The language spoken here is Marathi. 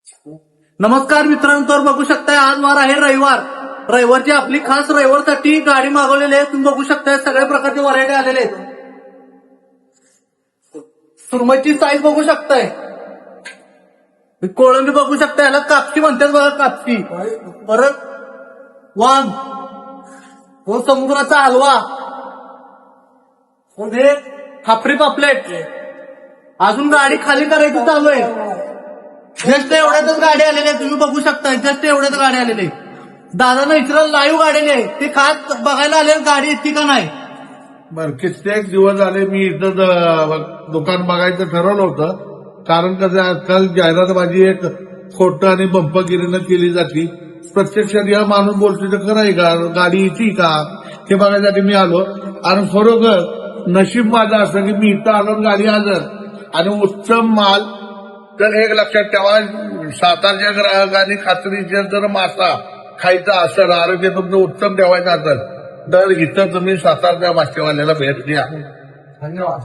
नमस्कार मित्रांनो, तर बघू शकताय आज वार आहे रविवारची आपली खास रविवारसाठी गाडी मागवलेली आहे. तुम्ही बघू शकताय सगळ्या प्रकारचे व्हरायटी आलेले आहेत. सुरमईची साईज बघू शकताय, कोळंबी बघू शकताय, याला कापसी म्हणतात बघा, कापसी. परत वाघ, व समुद्राचा हलवा, हे खापरी पापलेट. अजून गाडी खाली करायची चालू आहे. जस्ट एवढ्यातच गाडी आलेली आहे, तुम्ही बघू शकता. जस्ट एवढ्याच गाडी आलेली आहे. दादांना इतर लाईव्ह गाडी आहे, ते खास बघायला आले गाडी येते का नाही. बर, कित्येक दिवस झाले मी इथं दुकान बघायचं ठरवलं होतं. कारण कसं आजकाल जाहिरातबाजी एक खोटं आणि बंपगिरीनं केली जाते. प्रत्यक्षात या माणूस बोलतो तर खरं आहे का, गाडी येते का हे बघायसाठी मी आलो. आणि खरोखर नशीब माझं असं की मी इथं आलो, गाडी हजर आणि उत्तम माल. तर एक लक्षात ठेवा, सातारच्या ग्राहकांनी खात्रीशीर जर मासा खायचा असेल, आरोग्य तुमचं उत्तम ठेवायचं असेल, तर इथं तुम्ही सातारच्या मासेवाल्याला भेट द्या. धन्यवाद.